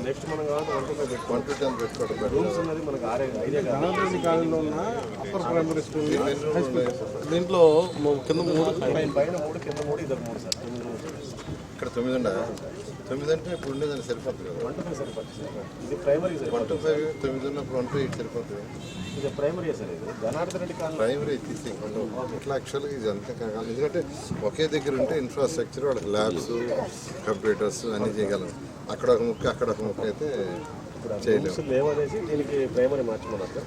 Next మనం కావాలి 1 to 10 పెట్టుకోవడం రూమ్స్ ఉన్నది మనకు ఐడియా కాలంలో ఉన్న అప్పర్ ప్రైమరీ స్కూల్ దీంట్లో కింద 3 పైన 3 కింద 3 ఇద్దరు 3 సార్ ఇక్కడ 9 ఉందా 9 అంటే ఇప్పుడు ఉండేదాన్ని సరిపోతుంది కదా 1 to 5 సరిపోతుంది సార్ ఇది ప్రైమరీ 1 to 5 9 ఉన్నప్పుడు 1 to 8 సరిపోతుంది ఇది ప్రైమరీ సార్ ఇది జనార్దన్ రెడ్డి కాలం ప్రైమరీ తీసి ఇట్లా యాక్చువల్గా ఇది అంతే కాదు ఎందుకంటే ఒకే దగ్గర ఉంటే ఇన్ఫ్రాస్ట్రక్చర్ వాళ్ళకి ల్యాబ్స్ కంప్యూటర్స్ అన్నీ చేయగలం అక్కడ ఒక ముక్క అక్కడ ఒక ముక్క అయితే చేయలేము లేవనేసి దీనికి ప్రైమరీ మార్చమన్నారు సార్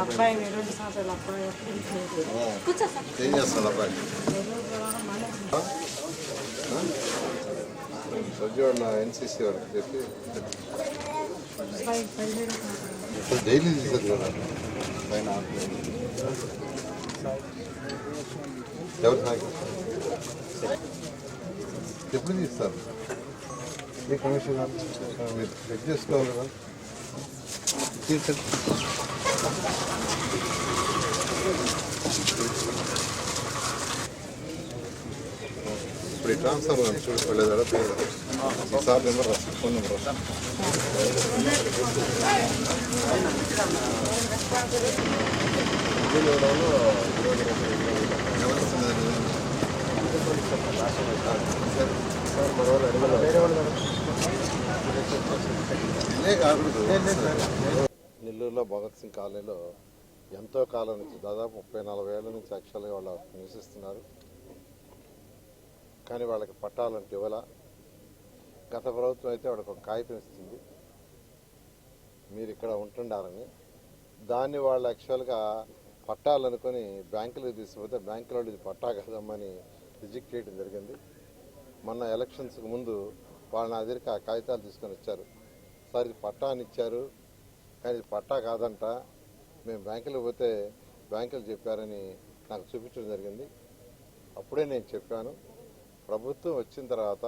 అబ్బాయి 2 సంవత్సరాలు అబ్బాయి ఏం చేస్తాడు అబ్బాయి సజ్జవాడు ఎన్సీసీ వాళ్ళకి చెప్పి డైలీ తీసేది కదా పైన ఎవరు నాకు ఎప్పుడు తీస్తారు మీ కమిషన్ మీరు చెక్ చేసుకోవాలి కదా తీసండి ఇప్పుడు ఈ ట్రాన్స్ఫర్ చూడలేదా సార్ నెంబర్ రాసి ఫోన్ నెంబర్ రాసి నెల్లూరులో భగత్ సింగ్ కాలనీలో ఎంతో కాలం నుంచి దాదాపు 30-40 ఏళ్ల నుంచి యాక్చువల్గా వాళ్ళు నివసిస్తున్నారు. కానీ వాళ్ళకి పట్టాలంటే ఇవ్వాల. గత ప్రభుత్వం అయితే వాళ్ళకి ఒక కాగితం ఇస్తుంది మీరు ఇక్కడ ఉంటుండాలని. దాన్ని వాళ్ళు యాక్చువల్గా పట్టాలనుకొని బ్యాంకులకు తీసుకుపోతే బ్యాంకులో ఇది పట్టా కదమ్మని రిజెక్ట్ చేయడం జరిగింది. మొన్న ఎలక్షన్స్కి ముందు వాళ్ళ నా దగ్గరికి ఆ కాగితాలు తీసుకొని వచ్చారు. సార్ ఇది పట్టా అని ఇచ్చారు కానీ ఇది పట్టా కాదంట, మేము బ్యాంకులకు పోతే బ్యాంకులు చెప్పారని నాకు చూపించడం జరిగింది. అప్పుడే నేను చెప్పాను ప్రభుత్వం వచ్చిన తర్వాత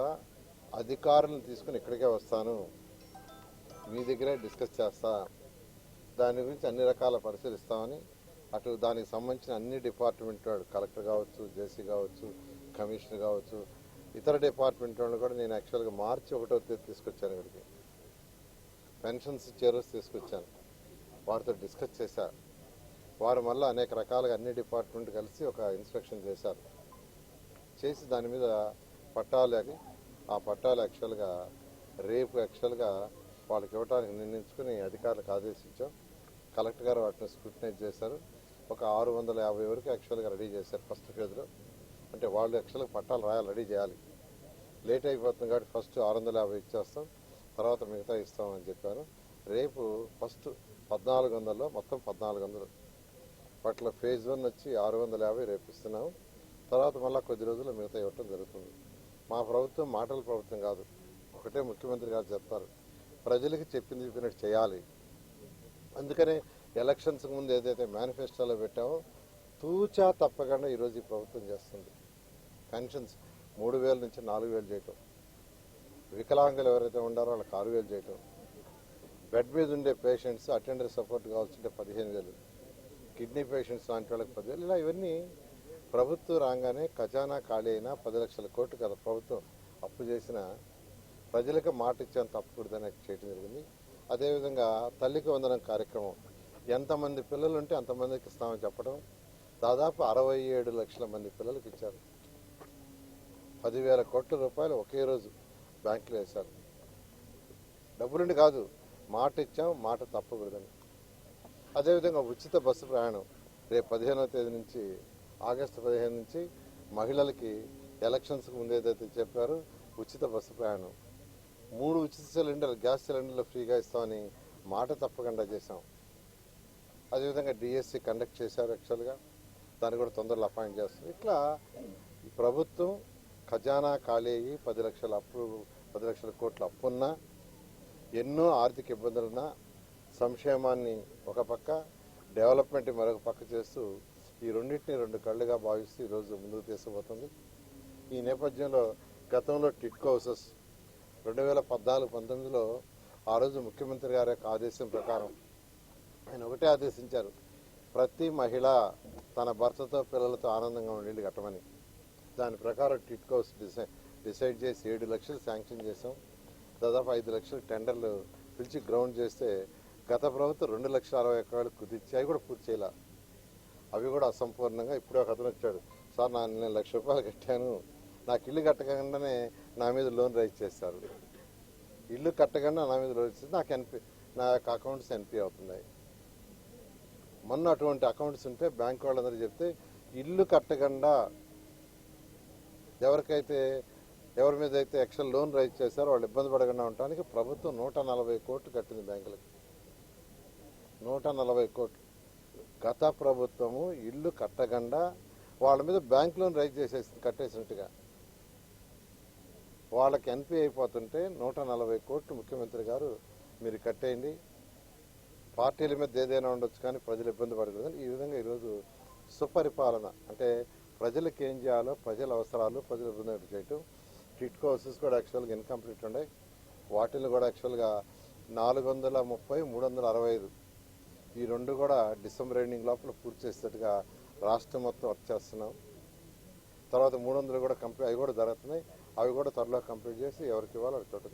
అధికారులను తీసుకుని ఇక్కడికే వస్తాను, మీ దగ్గరే డిస్కస్ చేస్తా, దాని గురించి అన్ని రకాల పరిశీలిస్తామని అటు దానికి సంబంధించిన అన్ని డిపార్ట్మెంట్ వాడు కలెక్టర్ కావచ్చు, జేసీ కావచ్చు, కమిషనర్ కావచ్చు, ఇతర డిపార్ట్మెంట్ వాళ్ళు కూడా నేను యాక్చువల్గా మార్చి 1వ తేదీ తీసుకొచ్చాను. ఇక్కడికి పెన్షన్స్ ఇచ్చే రోజు తీసుకొచ్చాను, వారితో డిస్కస్ చేశారు. వారు మళ్ళీ అనేక రకాలుగా అన్ని డిపార్ట్మెంట్ కలిసి ఒక ఇన్స్పెక్షన్ చేశారు. చేసి దాని మీద పట్టాలు ఆ పట్టాలు యాక్చువల్గా రేపు యాక్చువల్గా వాళ్ళకి ఇవ్వడానికి నిర్ణయించుకుని అధికారులకు ఆదేశించాం. కలెక్టర్ గారు వాటిని స్క్రూటినైజ్ చేశారు. ఒక 650 వరకు యాక్చువల్గా రెడీ చేశారు ఫస్ట్ ఫేజ్లో. అంటే వాళ్ళు యాక్చువల్గా పట్టాలు రాయాలి, రెడీ చేయాలి. లేట్ అయిపోతుంది కాబట్టి ఫస్ట్ 650 ఇచ్చేస్తాం, తర్వాత మిగతా ఇస్తామని చెప్పారు. రేపు ఫస్ట్ 1400లో మొత్తం 1400 వాటిలో ఫేజ్ 1 వచ్చి 650 రేపు ఇస్తున్నాము. తర్వాత మళ్ళీ కొద్ది రోజుల్లో మిగతా ఇవ్వటం జరుగుతుంది. మా ప్రభుత్వం మాటల ప్రభుత్వం కాదు. ఒకటే ముఖ్యమంత్రి గారు చెప్తారు, ప్రజలకి చెప్పింది చెప్పినట్టు చేయాలి. అందుకనే ఎలక్షన్స్ ముందు ఏదైతే మేనిఫెస్టోలో పెట్టామో తూచా తప్పకుండా ఈరోజు ఈ ప్రభుత్వం చేస్తుంది. పెన్షన్స్ 3000 నుంచి 4000 చేయటం, వికలాంగులు ఎవరైతే ఉండారో వాళ్ళకి 6000 చేయటం, బెడ్ మీద ఉండే పేషెంట్స్ అటెండర్ సపోర్ట్ కావాల్సింటే 15,000, కిడ్నీ పేషెంట్స్ లాంటి వాళ్ళకి 10,000. ఇలా ఇవన్నీ ప్రభుత్వం రాగానే ఖజానా ఖాళీ అయినా 10 లక్షల కోట్లు కదా ప్రభుత్వం అప్పు చేసిన ప్రజలకు మాట ఇచ్చేంత తప్పకూడదని చేయడం జరిగింది. అదేవిధంగా తల్లికి వందనం కార్యక్రమం ఎంతమంది పిల్లలు ఉంటే అంతమందికి ఇస్తామని చెప్పడం, దాదాపు 67 లక్షల మంది పిల్లలకి ఇచ్చారు. 10,000 కోట్ల రూపాయలు ఒకే రోజు బ్యాంకులో వేశారు. డబ్బులుండి కాదు, మాట ఇచ్చాం, మాట తప్పకూడదని. అదేవిధంగా ఉచిత బస్సు ప్రయాణం రేపు 15వ తేదీ నుంచి ఆగస్టు 15 నుంచి మహిళలకి ఎలక్షన్స్కి ముందు ఏదైతే చెప్పారో ఉచిత బస్సు ప్రయాణం, 3 ఉచిత సిలిండర్లు గ్యాస్ సిలిండర్లు ఫ్రీగా ఇస్తామని మాట తప్పకుండా చేశాం. అదేవిధంగా డిఎస్సి కండక్ట్ చేశారు యాక్చువల్గా, దాన్ని కూడా తొందరలో అపాయింట్ చేస్తారు. ఇట్లా ఈ ప్రభుత్వం ఖజానా ఖాళీ అయ్యి 10 లక్షల కోట్ల అప్పున్నా ఎన్నో ఆర్థిక ఇబ్బందులున్న సంక్షేమాన్ని ఒక పక్క, డెవలప్మెంట్ మరొక పక్క చేస్తూ ఈ రెండింటిని రెండు కళ్ళుగా భావిస్తూ ఈరోజు ముందుకు తీసుకుపోతుంది. ఈ నేపథ్యంలో గతంలో టిట్కో హౌసెస్ 2014-19లో ఆ రోజు ముఖ్యమంత్రి గారి యొక్క ఆదేశం ప్రకారం ఆయన ఒకటే ఆదేశించారు, ప్రతి మహిళ తన భర్తతో పిల్లలతో ఆనందంగా ఉండి కట్టమని. దాని ప్రకారం టిట్కో హౌస్ డిసైడ్ చేసి 7 లక్షలు శాంక్షన్ చేసాం. దాదాపు 5 లక్షలు టెండర్లు పిలిచి గ్రౌండ్ చేస్తే గత ప్రభుత్వం 2,60,000 కుదిర్చి అవి కూడా పూర్తి చేయాల. అవి కూడా అసంపూర్ణంగా. ఇప్పుడు ఒక అతను వచ్చాడు, సార్ నేను ₹1,00,000 కట్టాను, నాకు ఇల్లు కట్టకుండానే నా మీద లోన్ రైజ్ చేస్తారు. ఇల్లు కట్టకుండా నా మీద లోన్ చేస్తే నా యొక్క అకౌంట్స్ ఎన్పీ అవుతున్నాయి. మొన్న అటువంటి అకౌంట్స్ ఉంటే బ్యాంక్ వాళ్ళందరూ చెప్తే ఇల్లు కట్టకుండా ఎవరి మీద అయితే ఎక్స్ట్రా లోన్ రైజ్ చేశారో వాళ్ళు ఇబ్బంది పడకుండా ఉండడానికి ప్రభుత్వం 140 కోట్లు కట్టింది బ్యాంకులకి. 140 కోట్లు. గత ప్రభుత్వము ఇల్లు కట్టకుండా వాళ్ళ మీద బ్యాంక్ లోన్ రైజ్ కట్టేసినట్టుగా వాళ్ళకి ఎన్పీ అయిపోతుంటే 140 కోట్లు ముఖ్యమంత్రి గారు మీరు కట్టేయండి, పార్టీల మీద ఏదైనా ఉండొచ్చు కానీ ప్రజలు ఇబ్బంది పడకూడదు. ఈ విధంగా ఈరోజు సుపరిపాలన అంటే ప్రజలకు ఏం చేయాలో, ప్రజల అవసరాలు, ప్రజలు ఇబ్బంది చేయటం. టిట్కో హౌసెస్ కూడా యాక్చువల్గా ఇన్కంప్లీట్ ఉన్నాయి. వాటిని కూడా యాక్చువల్గా 430, 365 ఈ రెండు కూడా డిసెంబర్ ఎండింగ్ లోపల పూర్తి చేసేట్టుగా రాష్ట్రం మొత్తం వర్క్ చేస్తున్నాం. తర్వాత 300 కూడా కంప్లీట్, అవి కూడా జరుగుతున్నాయి. అవి కూడా త్వరలో కంప్లీట్ చేసి ఎవరికి ఇవ్వాలో చోట